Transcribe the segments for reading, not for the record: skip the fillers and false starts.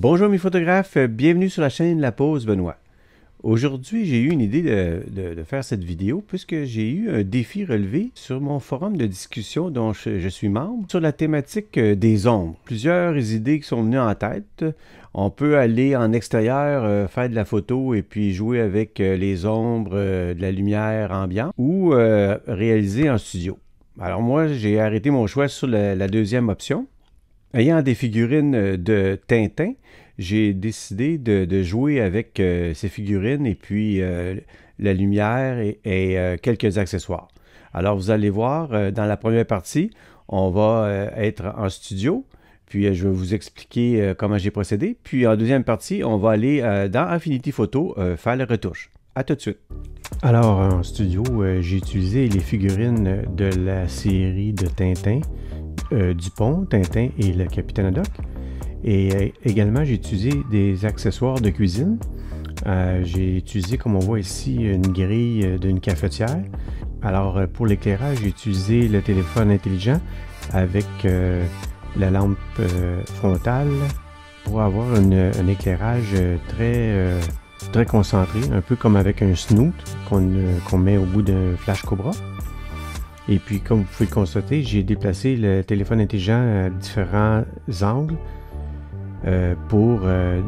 Bonjour mes photographes, bienvenue sur la chaîne La Pause Benoît. Aujourd'hui, j'ai eu une idée de faire cette vidéo puisque j'ai eu un défi relevé sur mon forum de discussion dont je suis membre sur la thématique des ombres. Plusieurs idées qui sont venues en tête. On peut aller en extérieur, faire de la photo et puis jouer avec les ombres, de la lumière ambiante ou réaliser en studio. Alors moi, j'ai arrêté mon choix sur la deuxième option. Ayant des figurines de Tintin, j'ai décidé de jouer avec ces figurines et puis la lumière et quelques accessoires. Alors vous allez voir, dans la première partie, on va être en studio, puis je vais vous expliquer comment j'ai procédé. Puis en deuxième partie, on va aller dans Affinity Photo faire les retouches. À tout de suite. Alors en studio, j'ai utilisé les figurines de la série de Tintin. Dupont, Tintin et le Capitaine Haddock. Et également, j'ai utilisé des accessoires de cuisine. J'ai utilisé, comme on voit ici, une grille d'une cafetière. Alors, pour l'éclairage, j'ai utilisé le téléphone intelligent avec la lampe frontale pour avoir un éclairage très concentré, un peu comme avec un snoot qu'on met au bout d'un flash Cobra. Et puis, comme vous pouvez le constater, j'ai déplacé le téléphone intelligent à différents angles pour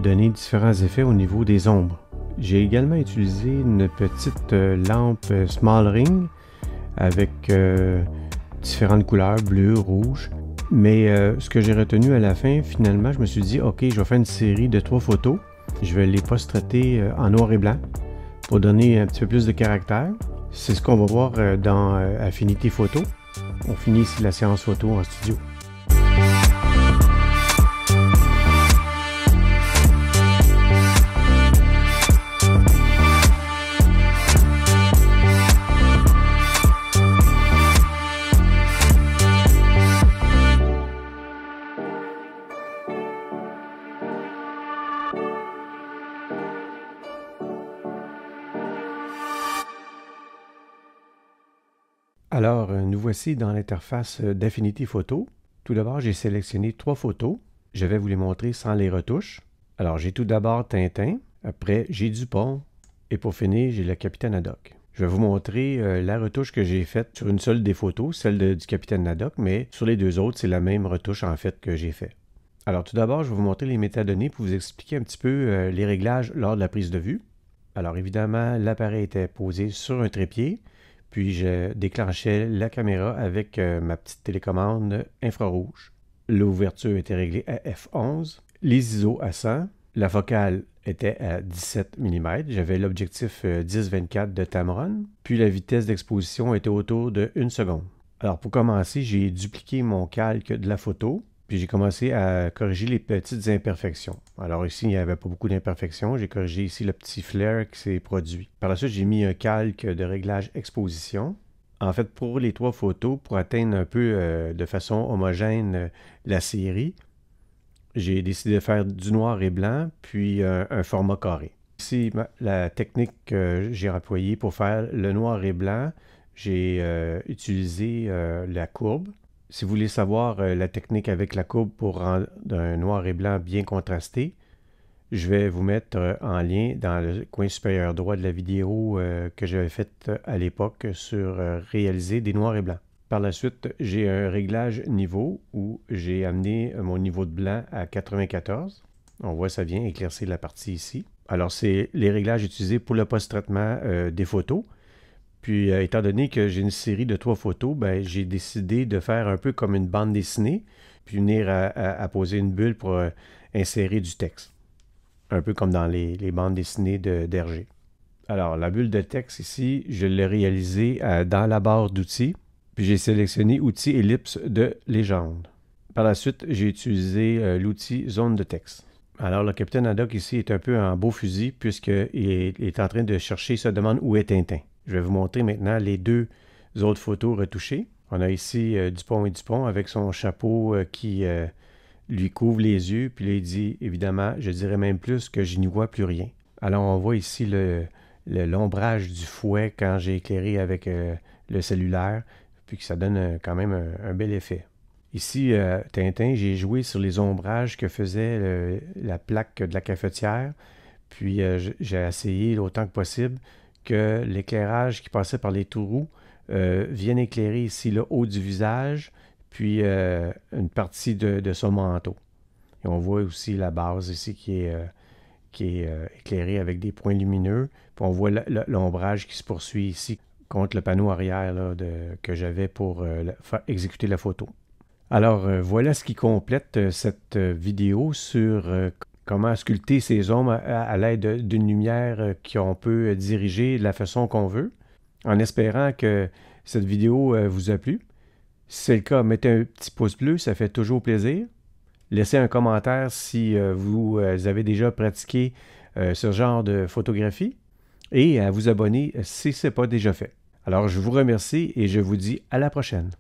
donner différents effets au niveau des ombres. J'ai également utilisé une petite lampe Small Ring avec différentes couleurs, bleu, rouge. Mais ce que j'ai retenu à la fin, finalement, je me suis dit, OK, je vais faire une série de 3 photos. Je vais les post-traiter en noir et blanc pour donner un petit peu plus de caractère. C'est ce qu'on va voir dans Affinity Photo. On finit ici la séance photo en studio. Alors, nous voici dans l'interface d'Affinity Photo. Tout d'abord, j'ai sélectionné 3 photos. Je vais vous les montrer sans les retouches. Alors, j'ai tout d'abord Tintin. Après, j'ai Dupont. Et pour finir, j'ai le Capitaine Haddock. Je vais vous montrer la retouche que j'ai faite sur une seule des photos, celle du Capitaine Haddock, mais sur les deux autres, c'est la même retouche en fait que j'ai faite. Alors, tout d'abord, je vais vous montrer les métadonnées pour vous expliquer un petit peu les réglages lors de la prise de vue. Alors, évidemment, l'appareil était posé sur un trépied. Puis je déclenchais la caméra avec ma petite télécommande infrarouge. L'ouverture était réglée à f11, les ISO à 100, la focale était à 17 mm, j'avais l'objectif 10-24 de Tamron, puis la vitesse d'exposition était autour de 1 seconde. Alors pour commencer, j'ai dupliqué mon calque de la photo, puis j'ai commencé à corriger les petites imperfections. Alors ici, il n'y avait pas beaucoup d'imperfections. J'ai corrigé ici le petit flare qui s'est produit. Par la suite, j'ai mis un calque de réglage exposition. En fait, pour les 3 photos, pour atteindre un peu de façon homogène la série, j'ai décidé de faire du noir et blanc, puis un format carré. Ici, la technique que j'ai employée pour faire le noir et blanc, j'ai utilisé la courbe. Si vous voulez savoir la technique avec la courbe pour rendre un noir et blanc bien contrasté, je vais vous mettre en lien dans le coin supérieur droit de la vidéo que j'avais faite à l'époque sur réaliser des noirs et blancs. Par la suite, j'ai un réglage niveau où j'ai amené mon niveau de blanc à 94. On voit ça vient éclaircir la partie ici. Alors, c'est les réglages utilisés pour le post-traitement des photos. Puis, étant donné que j'ai une série de 3 photos, ben, j'ai décidé de faire un peu comme une bande dessinée, puis venir à poser une bulle pour insérer du texte. Un peu comme dans les bandes dessinées d'Hergé. Alors, la bulle de texte ici, je l'ai réalisée dans la barre d'outils, puis j'ai sélectionné outil ellipse de légende. Par la suite, j'ai utilisé l'outil zone de texte. Alors, le Capitaine Haddock ici est un peu en beau fusil, puisqu'il est en train de chercher, il se demande où est Tintin. Je vais vous montrer maintenant les 2 autres photos retouchées. On a ici Dupont et Dupont avec son chapeau qui lui couvre les yeux. Puis là, il dit, évidemment, je dirais même plus que je n'y vois plus rien. Alors, on voit ici l'ombrage du fouet quand j'ai éclairé avec le cellulaire, puis que ça donne quand même un bel effet. Ici, Tintin, j'ai joué sur les ombrages que faisait la plaque de la cafetière. Puis j'ai essayé autant que possible que l'éclairage qui passait par les trous vienne éclairer ici le haut du visage, puis une partie de son manteau. Et on voit aussi la base ici qui est éclairée avec des points lumineux. Puis on voit l'ombrage qui se poursuit ici contre le panneau arrière là, que j'avais pour exécuter la photo. Alors voilà ce qui complète cette vidéo sur comment sculpter ces ombres à l'aide d'une lumière qu'on peut diriger de la façon qu'on veut, en espérant que cette vidéo vous a plu. Si c'est le cas, mettez un petit pouce bleu, ça fait toujours plaisir. Laissez un commentaire si vous avez déjà pratiqué ce genre de photographie et à vous abonner si ce n'est pas déjà fait. Alors je vous remercie et je vous dis à la prochaine.